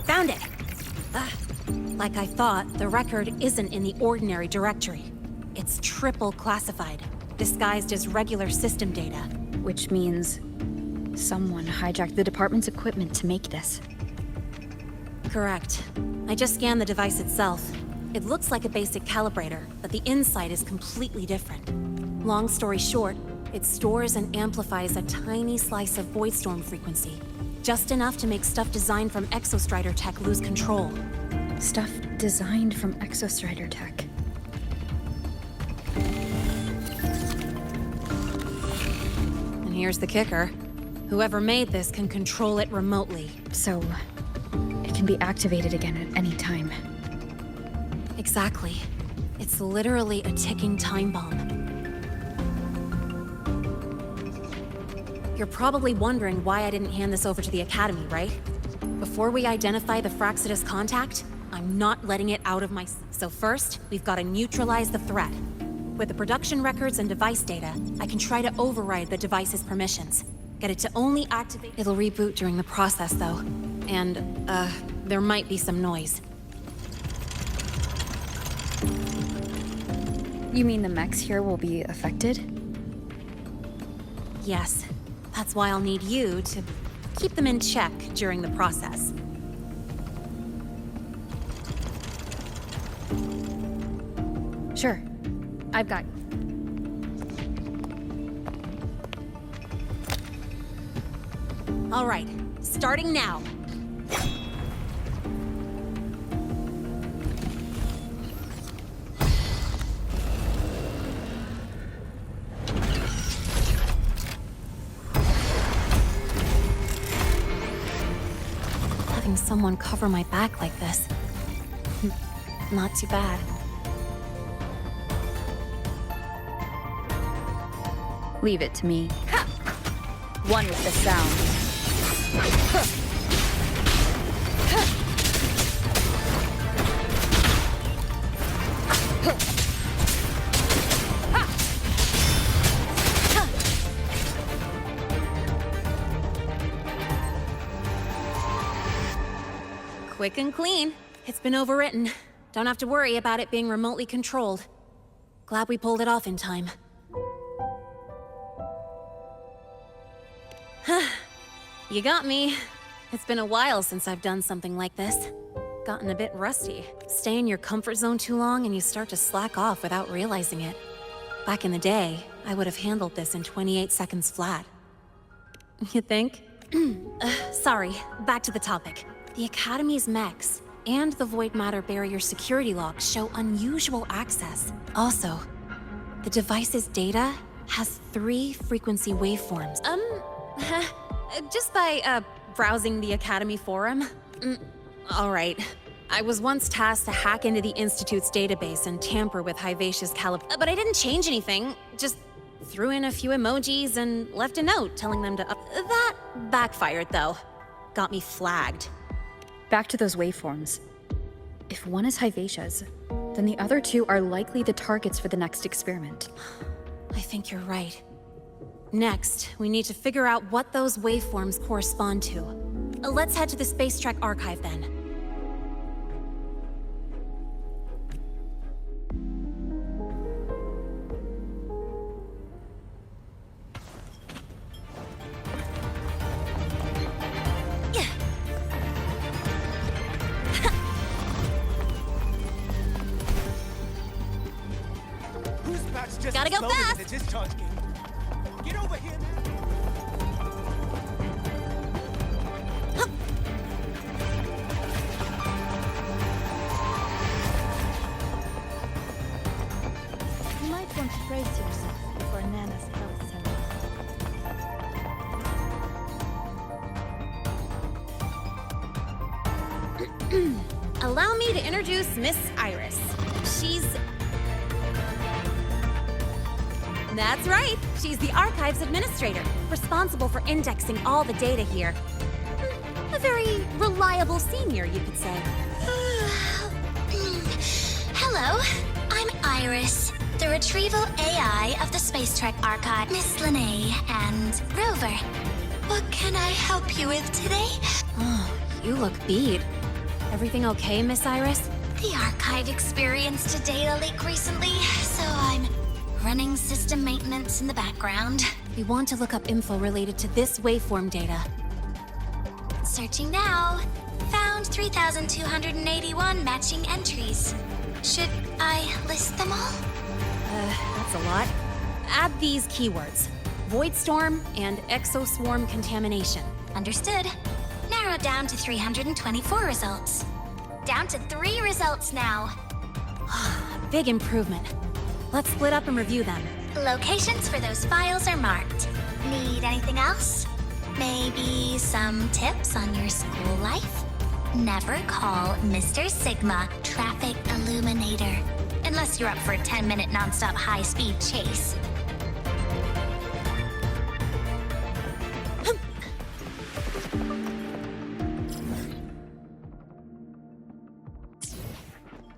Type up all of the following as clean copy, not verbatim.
Found it! Like I thought, the record isn't in the ordinary directory. It's triple classified, disguised as regular system data. Which means someone hijacked the department's equipment to make this. Correct. I just scanned the device itself. It looks like a basic calibrator, but the inside is completely different. Long story short, it stores and amplifies a tiny slice of voidstorm frequency. Just enough to make stuff designed from Exostrider tech lose control. Stuff designed from Exostrider tech. And here's the kicker. Whoever made this can control it remotely. So, it can be activated again at any time. Exactly. It's literally a ticking time bomb. You're probably wondering why I didn't hand this over to the Academy, right? Before we identify the Fraxidus contact, I'm not letting it out of my... So first, we've got to neutralize the threat. With the production records and device data, I can try to override the device's permissions. Get it to only activate... It'll reboot during the process, though. And, there might be some noise. You mean the mechs here will be affected? Yes. That's why I'll need you to keep them in check during the process. Sure. I've got... All right. Starting now. Having someone cover my back like this. Not too bad. Leave it to me. One with the sound. Quick and clean. It's been overwritten. Don't have to worry about it being remotely controlled. Glad we pulled it off in time. You got me. It's been a while since I've done something like this. Gotten a bit rusty. Stay in your comfort zone too long and you start to slack off without realizing it. Back in the day, I would have handled this in 28 seconds flat. You think? Sorry, back to the topic. The Academy's mechs and the Void Matter Barrier security logs show unusual access. Also, the device's data has 3 frequency waveforms. Just by, browsing the Academy forum? All right. I was once tasked to hack into the Institute's database and tamper with Hivacia's but I didn't change anything. Just threw in a few emojis and left a note telling them to That backfired, though. Got me flagged. Back to those waveforms. If one is Hivacia's, then the other 2 are likely the targets for the next experiment. I think you're right. Next, we need to figure out what those waveforms correspond to. Let's head to the Space Trek archive then. Gotta go fast! The discharge gate. Get over here now! You might want to brace yourself for Nana's health center. Allow me to introduce Miss Iris. She's... That's right. She's the Archives Administrator, responsible for indexing all the data here. A very reliable senior, you could say. Hello, I'm Iris, the retrieval AI of the Space Trek Archive. Miss Lynae and Rover. What can I help you with today? Oh, you look beat. Everything okay, Miss Iris? The archive experienced a data leak recently, so I'm running system maintenance in the background. We want to look up info related to this waveform data. Searching now. Found 3,281 matching entries. Should I list them all? That's a lot. Add these keywords. Void Storm and Exoswarm Contamination. Understood. Narrowed down to 324 results. Down to 3 results now. Big improvement. Let's split up and review them. Locations for those files are marked. Need anything else? Maybe some tips on your school life? Never call Mr. Sigma Traffic Illuminator. Unless you're up for a 10-minute nonstop high-speed chase.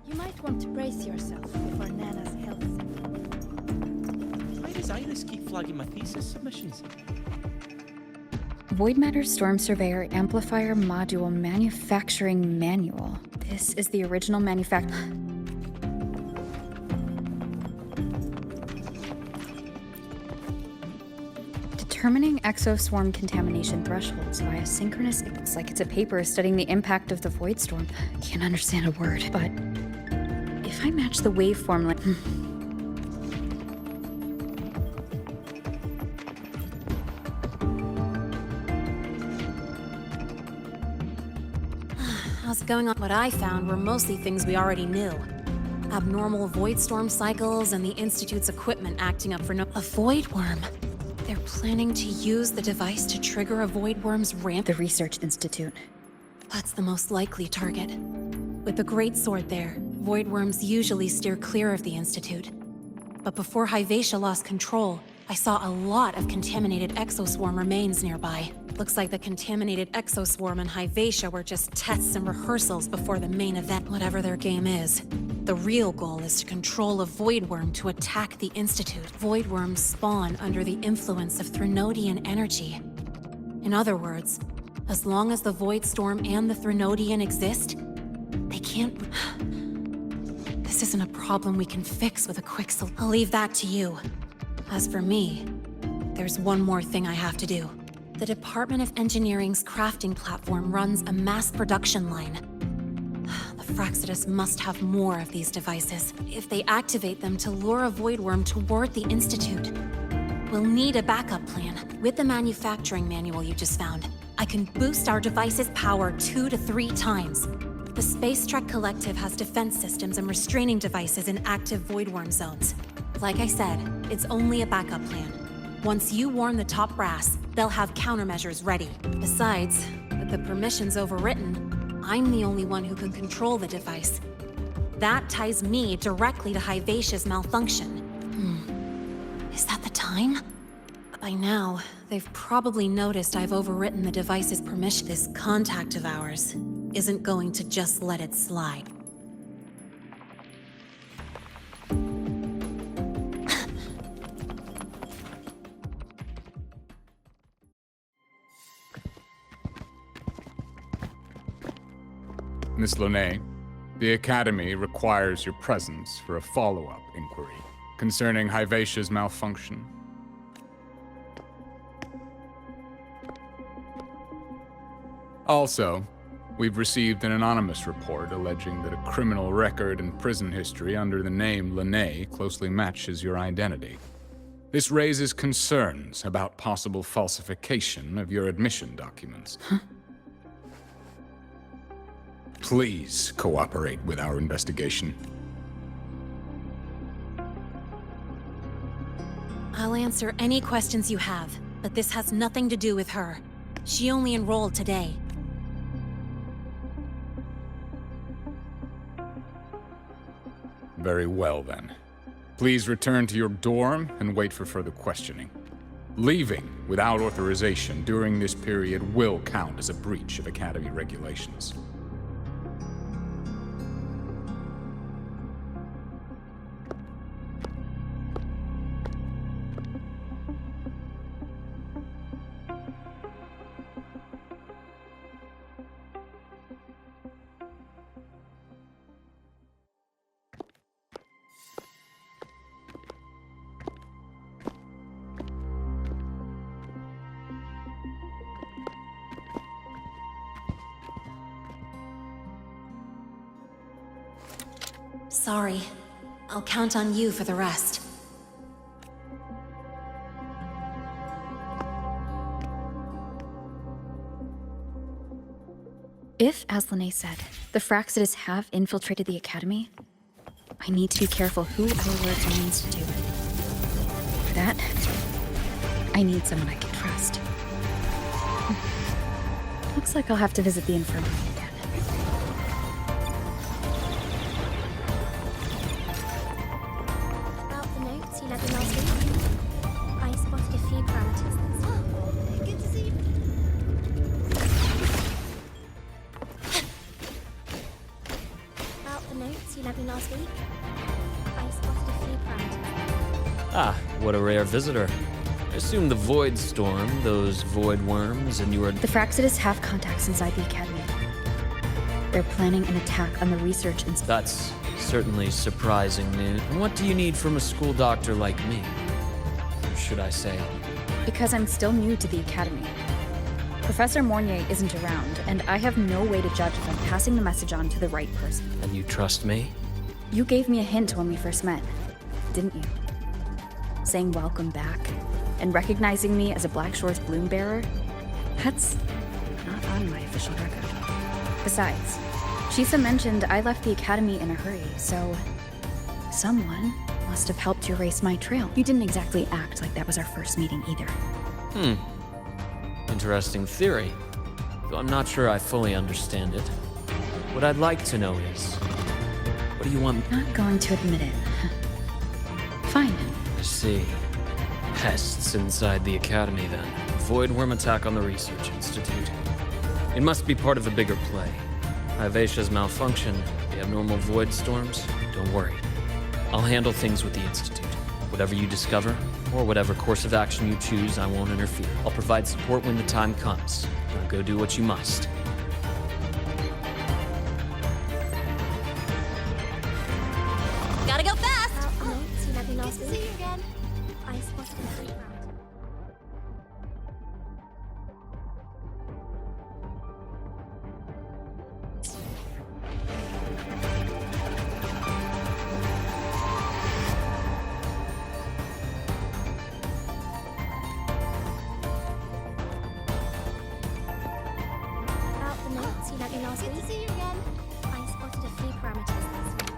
You might want to brace yourself before Nana's health. Why does Iris keep flagging my thesis submissions? Void Matter Storm Surveyor Amplifier Module Manufacturing Manual. This is the original Determining exoswarm contamination thresholds via synchronous. It looks like it's a paper studying the impact of the void storm. Can't understand a word, but if I match the waveform like. How's it going on? What I found were mostly things we already knew. Abnormal void storm cycles and the Institute's equipment acting up for a void worm. They're planning to use the device to trigger a void worm's ramp. The Research Institute. That's the most likely target. With the Great Sword there, void worms usually steer clear of the Institute. But before Hyvatia lost control, I saw a lot of contaminated exoswarm remains nearby. Looks like the contaminated exoswarm and Hyvatia were just tests and rehearsals before the main event, whatever their game is. The real goal is to control a void worm to attack the Institute. Void worms spawn under the influence of Threnodian energy. In other words, as long as the void storm and the Threnodian exist, they can't. This isn't a problem we can fix with a quick solution. I'll leave that to you. As for me, there's one more thing I have to do. The Department of Engineering's crafting platform runs a mass production line. The Fraxidus must have more of these devices. If they activate them to lure a void worm toward the Institute, we'll need a backup plan. With the manufacturing manual you just found, I can boost our device's power 2 to 3 times. The Space Trek Collective has defense systems and restraining devices in active void worm zones. Like I said, it's only a backup plan. Once you warn the top brass, they'll have countermeasures ready. Besides, with the permissions overwritten, I'm the only one who can control the device. That ties me directly to Hyvatia's malfunction. Is that the time? By now, they've probably noticed I've overwritten the device's permission. This contact of ours isn't going to just let it slide. Miss Lynae, the Academy requires your presence for a follow-up inquiry concerning Hyvatia's malfunction. Also, we've received an anonymous report alleging that a criminal record and prison history under the name Lynae closely matches your identity. This raises concerns about possible falsification of your admission documents. Please cooperate with our investigation. I'll answer any questions you have, but this has nothing to do with her. She only enrolled today. Very well, then. Please return to your dorm and wait for further questioning. Leaving without authorization during this period will count as a breach of Academy regulations. Sorry. I'll count on you for the rest. If, as Lynae said, the Fractsidus have infiltrated the Academy, I need to be careful who I alert the Institute. For that, I need someone I can trust. Looks like I'll have to visit the infirmary again. About the notes you left me last week, I spotted a few parameters. Good to see you. About the notes you left me last week, I spotted a few parameters. Ah, what a rare visitor. I assume the Void Storm, those void worms, and you were... The Fractsidus have contacts inside the Academy. They're planning an attack on the research institute. That's certainly surprising news. And what do you need from a school doctor like me? Or should I say... Because I'm still new to the Academy. Professor Mornier isn't around, and I have no way to judge if I'm passing the message on to the right person. And you trust me? You gave me a hint when we first met, didn't you? Saying welcome back, and recognizing me as a Black Shore's bloom bearer? That's not on my official record. Besides, Shisa mentioned I left the Academy in a hurry, so someone must have helped you erase my trail. You didn't exactly act like that was our first meeting either. Interesting theory. Though I'm not sure I fully understand it. What I'd like to know is... What do you want... Not going to admit it. Fine. I see. Pests inside the Academy, then. Void worm attack on the Research Institute. It must be part of a bigger play. Vivacia's malfunction, the abnormal void storms. Don't worry. I'll handle things with the Institute. Whatever you discover, or whatever course of action you choose, I won't interfere. I'll provide support when the time comes. Now go do what you must. Gotta go fast! About the notes you left me last week, I spotted a few parameters. About the notes you left me last week. Good to see you again. I spotted a few parameters this week.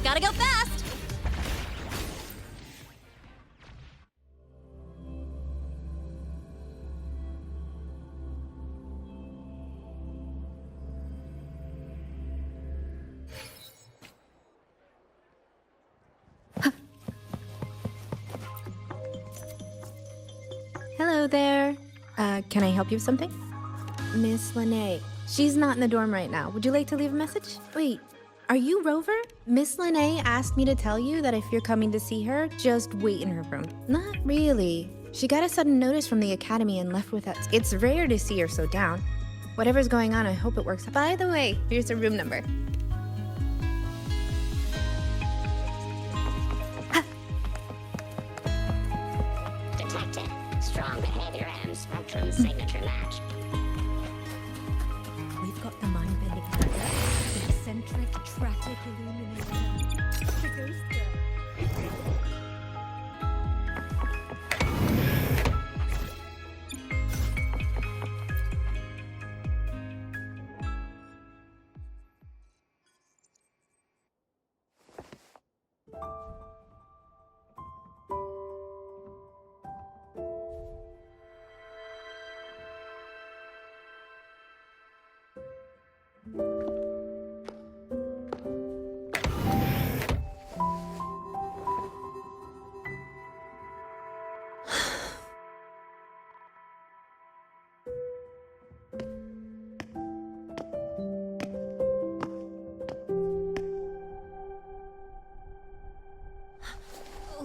Gotta go fast! Hello there. Can I help you with something? Miss Lynae. She's not in the dorm right now. Would you like to leave a message? Wait, are you Rover? Miss Lynae asked me to tell you that if you're coming to see her, just wait in her room. Not really. She got a sudden notice from the Academy and left with us. It's rare to see her so down. Whatever's going on, I hope it works. By the way, here's her room number. Detected. Strong behavior and spectrum signature match. We've got the mind-bending hacker, the eccentric traffic illuminator, the ghost girl.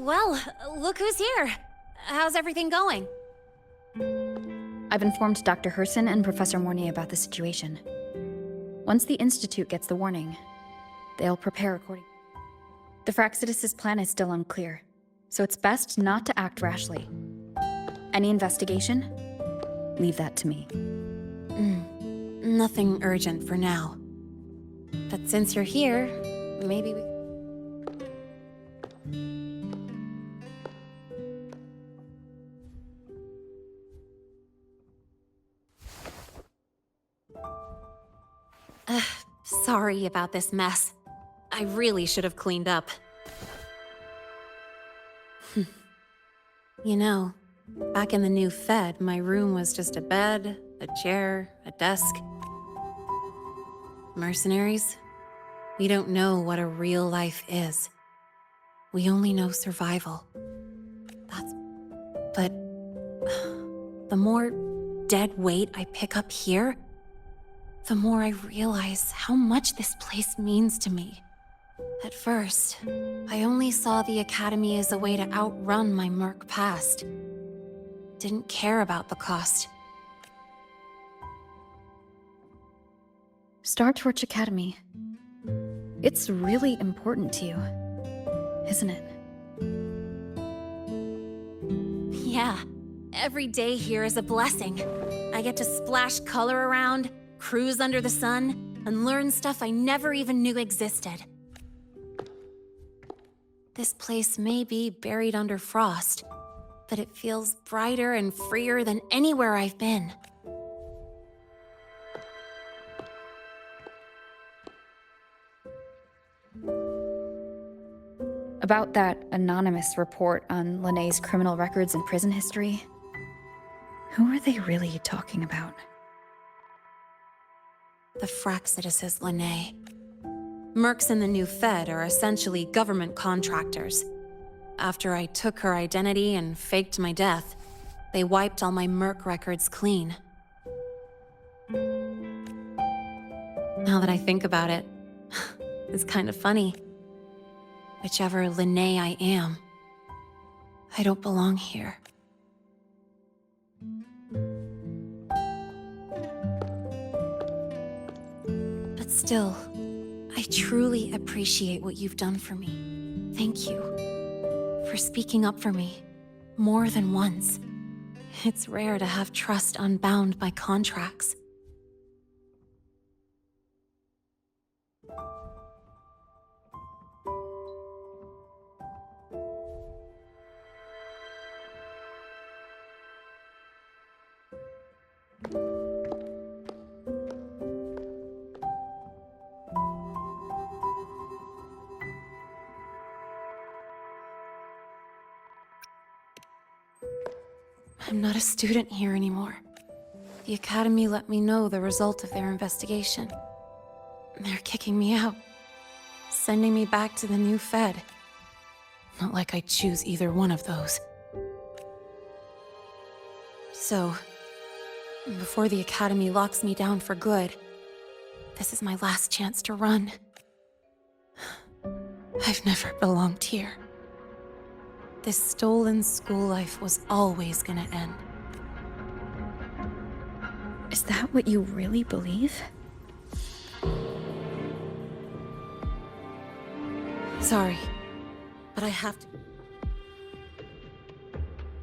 Well, look who's here. How's everything going? I've informed Dr. Herson and Professor Mornay about the situation. Once the Institute gets the warning, they'll prepare accordingly. The Fraxidus' plan is still unclear, so it's best not to act rashly. Any investigation? Leave that to me. Nothing urgent for now. But since you're here, maybe we... Sorry about this mess. I really should have cleaned up. You know, back in the new Fed, my room was just a bed, a chair, a desk. Mercenaries? We don't know what a real life is. We only know survival. But the more dead weight I pick up here, the more I realize how much this place means to me. At first, I only saw the Academy as a way to outrun my merc past. Didn't care about the cost. Startorch Academy. It's really important to you, isn't it? Yeah, every day here is a blessing. I get to splash color around, cruise under the sun, and learn stuff I never even knew existed. This place may be buried under frost, but it feels brighter and freer than anywhere I've been. About that anonymous report on Lynae's criminal records and prison history, who are they really talking about? The Fraxidus' Lynae. Mercs in the new Fed are essentially government contractors. After I took her identity and faked my death, they wiped all my merc records clean. Now that I think about it, it's kind of funny. Whichever Lynae I am, I don't belong here. But still, I truly appreciate what you've done for me. Thank you for speaking up for me more than once. It's rare to have trust unbound by contracts. I'm not a student here anymore. The Academy let me know the result of their investigation. They're kicking me out, sending me back to the new Fed. Not like I'd choose either one of those. So, before the Academy locks me down for good, this is my last chance to run. I've never belonged here. This stolen school life was always gonna end. Is that what you really believe? Sorry, but I have to...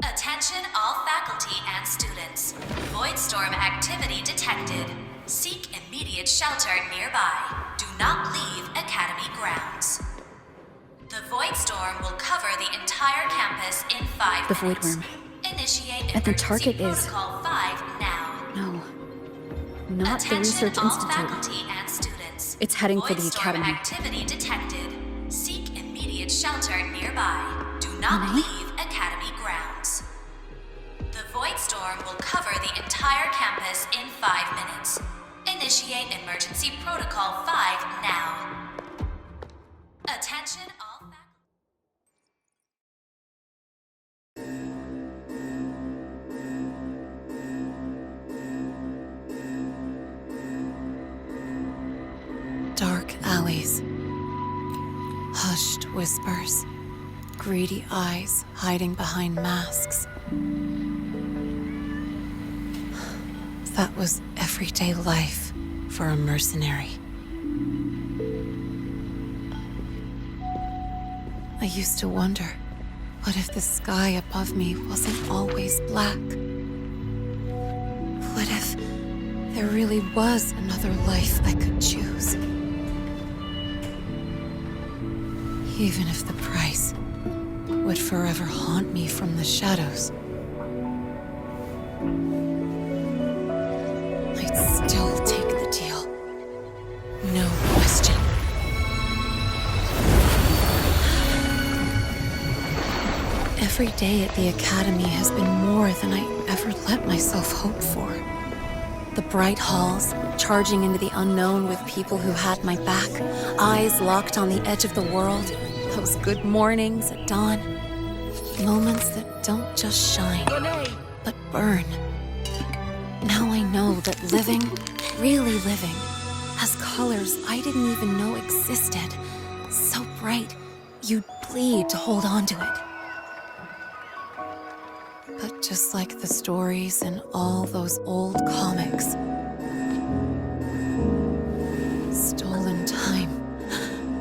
Attention all faculty and students. Voidstorm activity detected. Seek immediate shelter nearby. Do not leave Academy grounds. The Voidstorm will cover the entire campus in 5 The minutes. Voidworm. Initiate And the emergency target is... protocol 5 now. No. Not the Attention Research all Institute. faculty and students. It's heading for the Voidstorm Academy. activity detected. Seek immediate shelter nearby. Do not Lynae? leave Academy grounds. The Voidstorm will cover the entire campus in 5 minutes. Initiate emergency protocol 5 now. Attention all Dark alleys. Hushed whispers. greedy eyes hiding behind masks. That was everyday life for a mercenary. I used to wonder, what if the sky above me wasn't always black? What if there really was another life I could choose? Even if the price would forever haunt me from the shadows, I'd still take the deal. No question. Every day at the Academy has been more than I ever let myself hope for. The bright halls, charging into the unknown with people who had my back, eyes locked on the edge of the world, those good mornings at dawn, moments that don't just shine, but burn. Now I know that living, really living, has colors I didn't even know existed. So bright, you'd bleed to hold on to it. But just like the stories in all those old comics, stolen time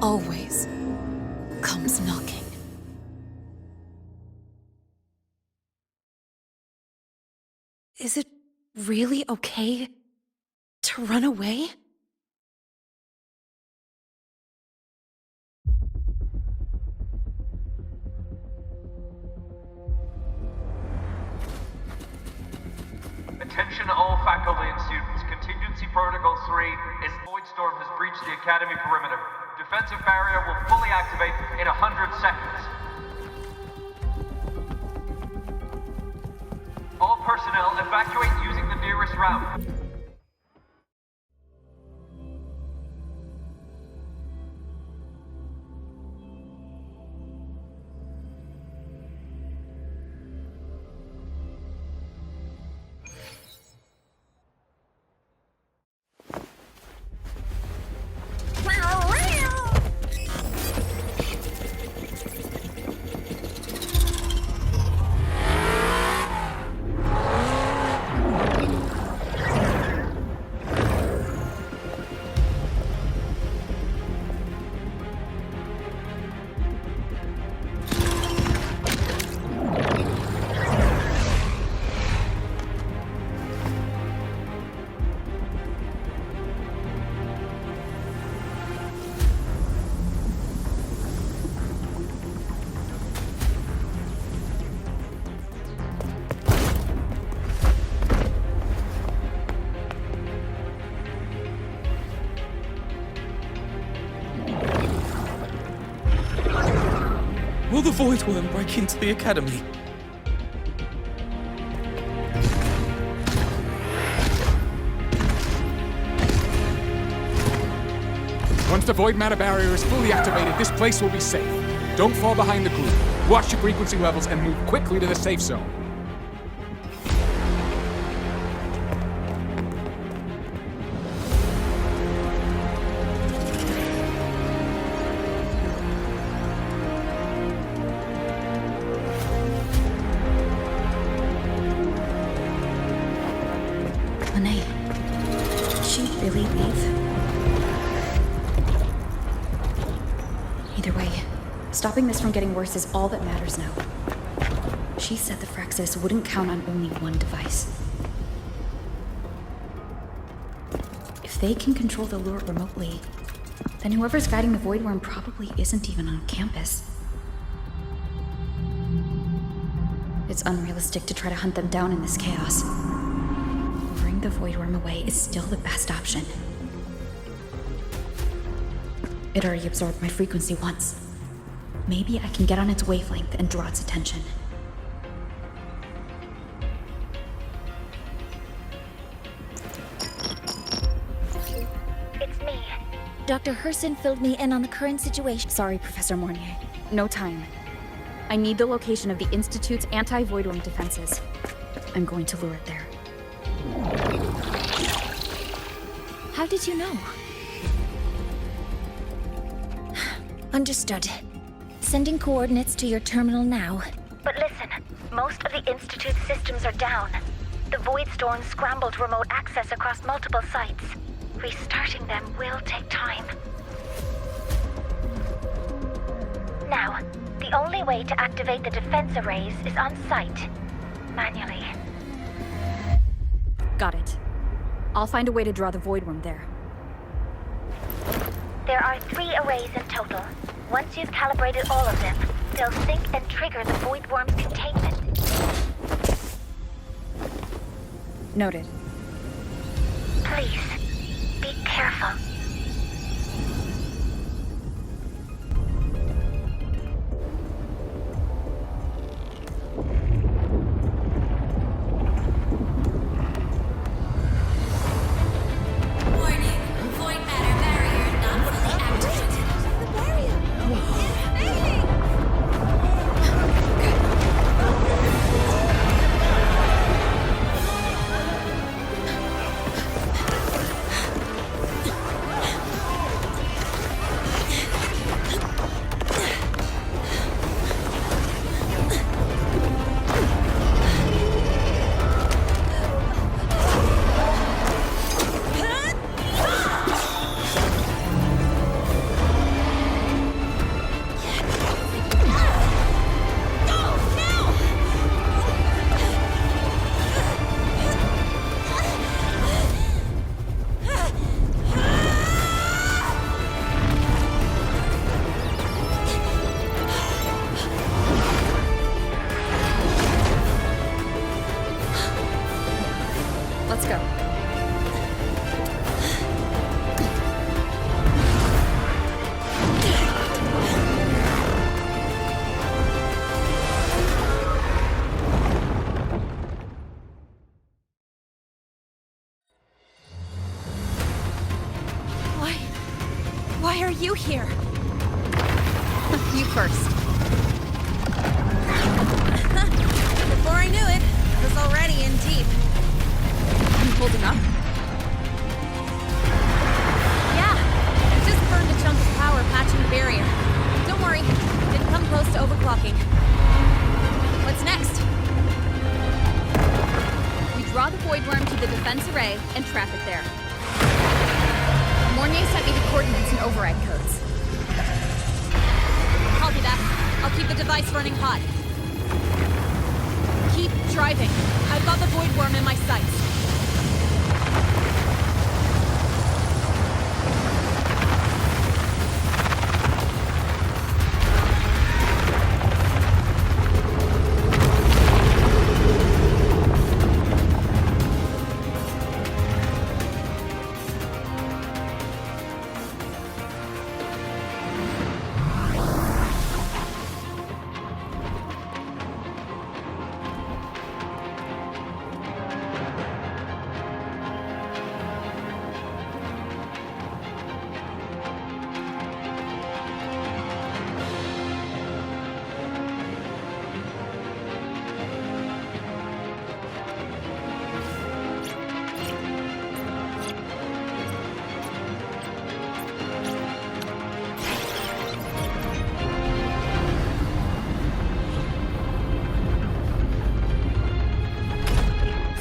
always comes knocking. Is it really okay to run away? Attention all faculty and students. Contingency Protocol 3 is Voidstorm has breached the Academy perimeter. Defensive barrier will fully activate in 100 seconds. All personnel evacuate using the nearest route. Will the Void Worm break into the Academy? Once the void matter barrier is fully activated, this place will be safe. Don't fall behind the group. Watch your frequency levels and move quickly to the safe zone. Lynae, did she really leave? Either way, stopping this from getting worse is all that matters now. She said the Phraxis wouldn't count on only one device. If they can control the lure remotely, then whoever's guiding the Void Worm probably isn't even on campus. It's unrealistic to try to hunt them down in this chaos. Luring the Void Worm away is still the best option. It already absorbed my frequency once. Maybe I can get on its wavelength and draw its attention. It's me. Dr. Herson filled me in on the current situation. Sorry, Professor Mornier. No time. I need the location of the Institute's anti-Void Worm defenses. I'm going to lure it there. How did you know? Understood. sending coordinates to your terminal now. But listen, most of the Institute's systems are down. The Void Storm scrambled remote access across multiple sites. Restarting them will take time. Now, the only way to activate the defense arrays is on site, manually. Got it. I'll find a way to draw the void worm there. There are 3 arrays in total. Once you've calibrated all of them, they'll sync and trigger the void worm's containment. Noted. Please, be careful. Let's go. Why are you here? You first. Before I knew it, I was already in deep. You holding up? Yeah, I just burned a chunk of power patching the barrier. Don't worry, didn't come close to overclocking. What's next? We draw the void worm to the defense array and trap it there. Mornier sent me the coordinates and override codes. Copy that. I'll keep the device running hot. Keep driving. I've got the void worm in my sights.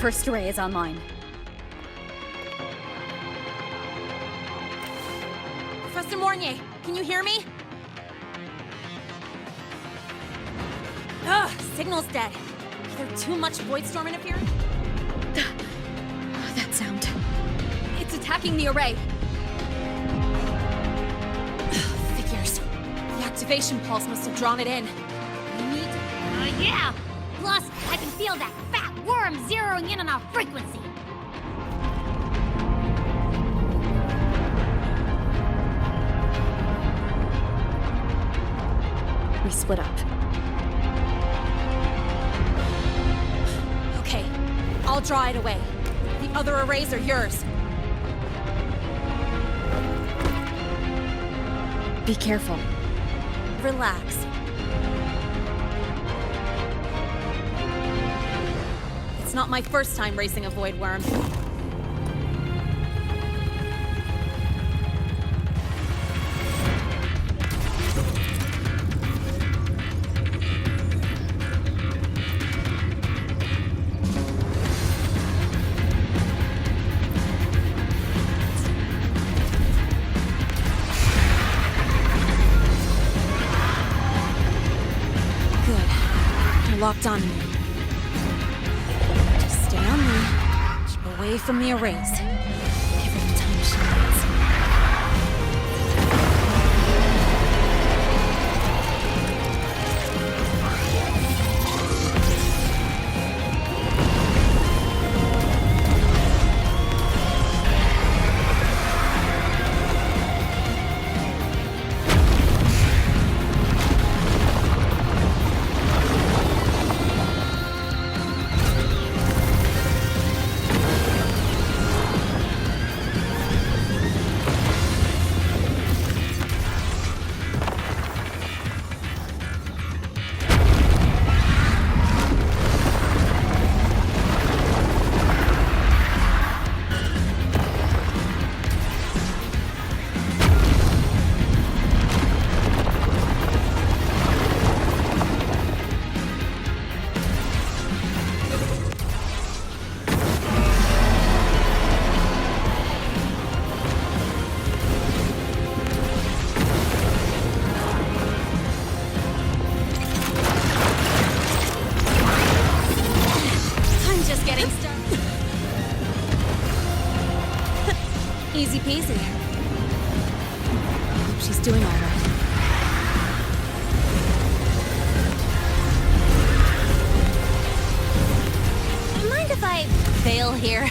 First array is online. Professor Mornier, can you hear me? Ugh, signal's dead. Either too much void storm interference? That sound. It's attacking the array. Figures. The activation pulse must have drawn it in. We need... Yeah! Plus, I can feel that fat worm zeroing in on our frequency. We split up. Okay, I'll draw it away. The other arrays are yours. Be careful. Relax. It's not my first time racing a void worm. locked onto me. Just stay on me. Keep away from the arrays. Give her the time she needs. Easy peasy. Hope she's doing all right. Mind if I fail here?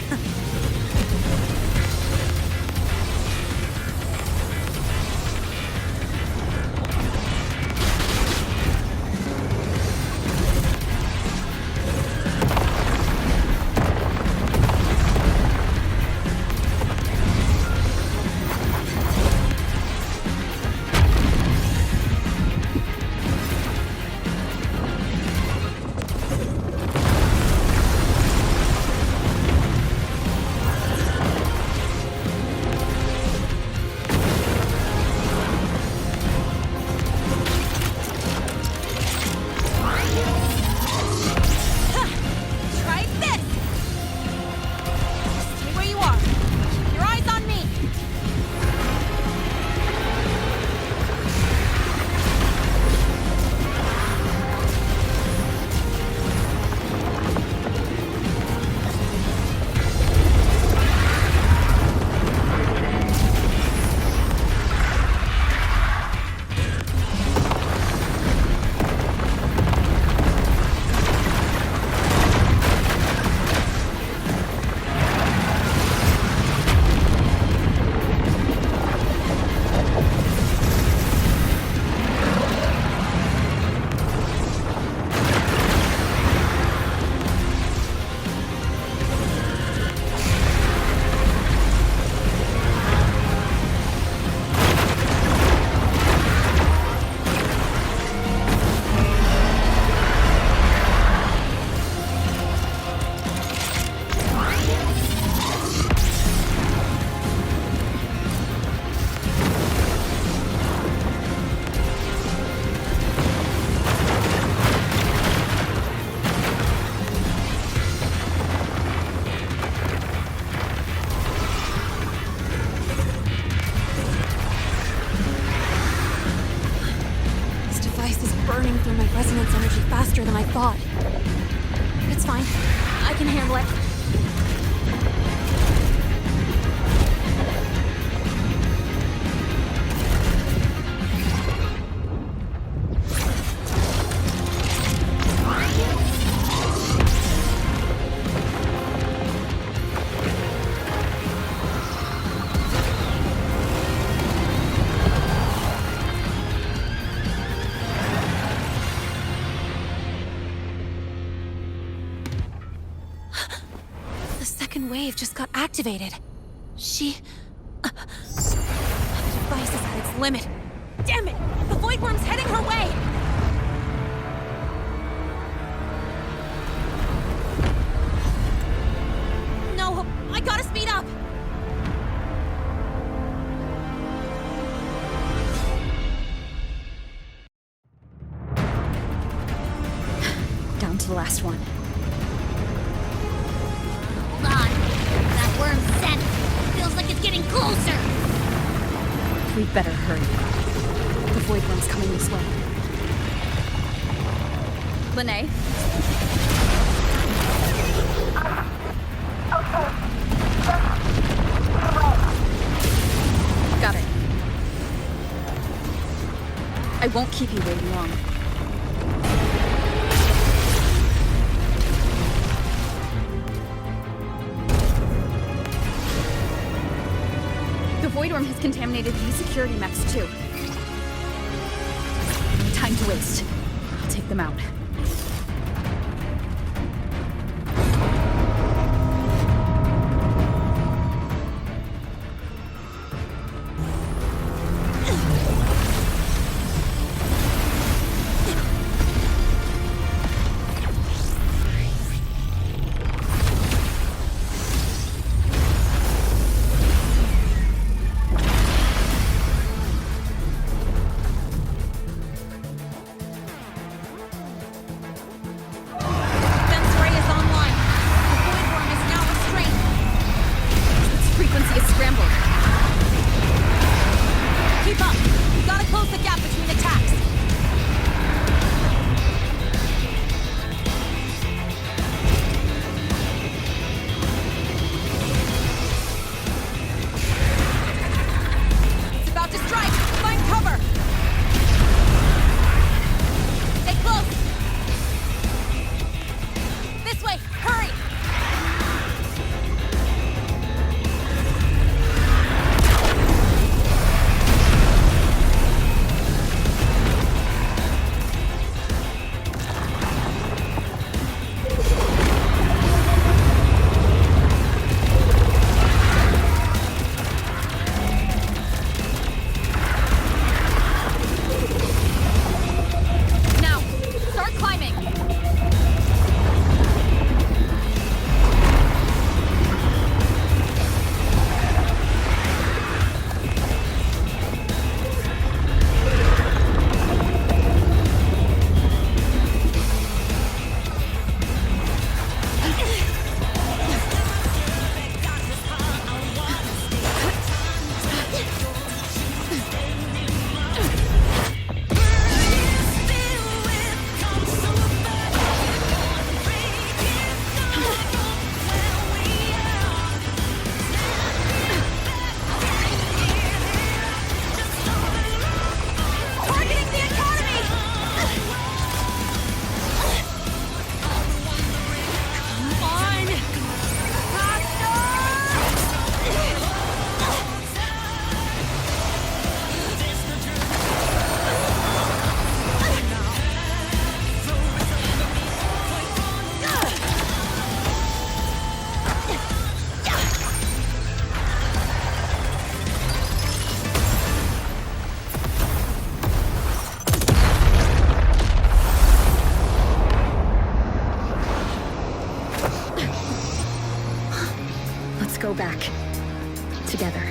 Resonance energy faster than I thought. It's fine. I can handle it. Wave just got activated. The device is at its limit. Damn it! The Void Worm's heading her way! No, I gotta speed up! Down to the last one. Worm's scent feels like it's getting closer. We'd better hurry. The Void Worm's coming this way. Lynae. Got it. I won't keep you waiting long. The Void Worm has contaminated these security mechs too. No time to waste. I'll take them out. Go back. Together.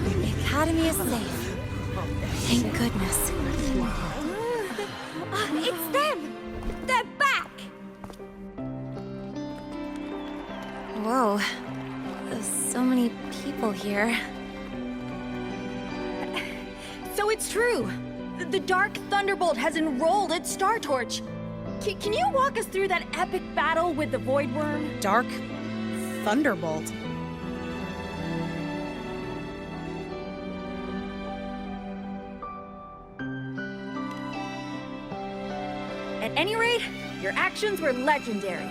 The Academy is safe. Thank goodness. It's them! They're back! Whoa. There's so many people here. So it's true! The Dark Thunderbolt has enrolled at Startorch! Can you walk us through that epic battle with the Void Worm? Dark Thunderbolt? At any rate, your actions were legendary.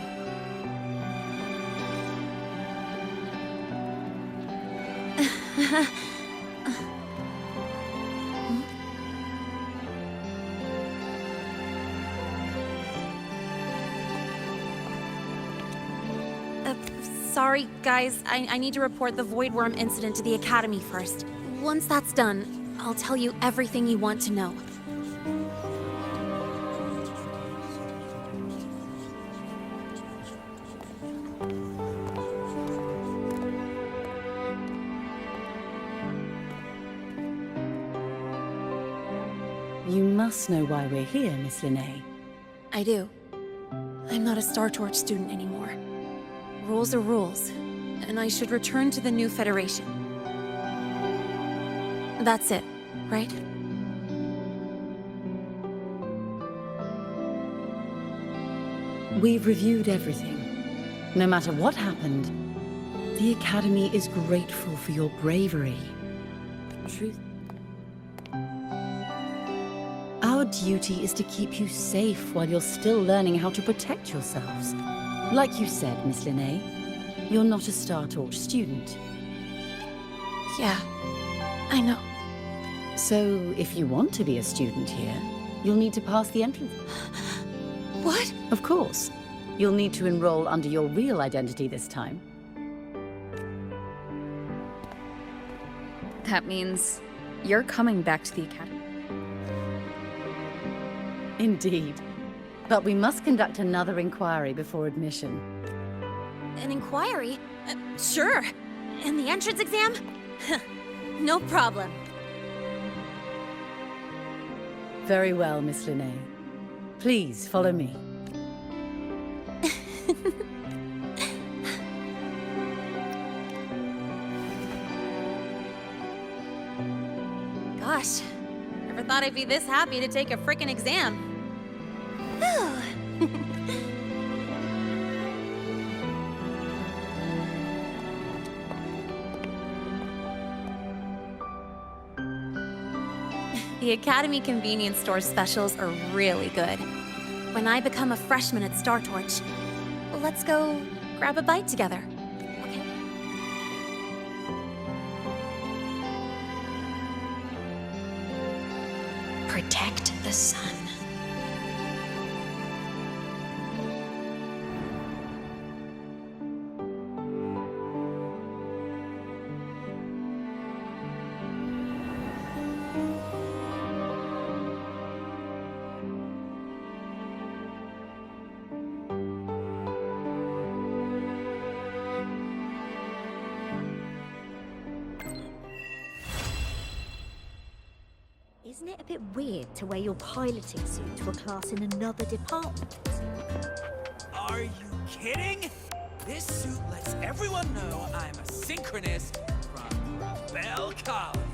Sorry, guys. I need to report the Void Worm incident to the Academy first. Once that's done, I'll tell you everything you want to know. You must know why we're here, Miss Lynae. I do. I'm not a Startorch student anymore. Rules are rules, and I should return to the new Federation. That's it, right? We've reviewed everything. No matter what happened, the Academy is grateful for your bravery. Truth. Our duty is to keep you safe while you're still learning how to protect yourselves. Like you said, Miss Lynae, you're not a Startorch student. Yeah, I know. So, if you want to be a student here, you'll need to pass the entrance. What? Of course. You'll need to enroll under your real identity this time. That means you're coming back to the Academy. Indeed. But we must conduct another inquiry before admission. An inquiry? Sure. And the entrance exam? No problem. Very well, Miss Lynae. Please follow me. Gosh, never thought I'd be this happy to take a frickin' exam. Whew. The Academy convenience store specials are really good. When I become a freshman at Startorch, let's go grab a bite together. Okay? Protect the sun. Isn't it a bit weird to wear your piloting suit to a class in another department? Are you kidding? This suit lets everyone know I'm a synchronist from Rebel College.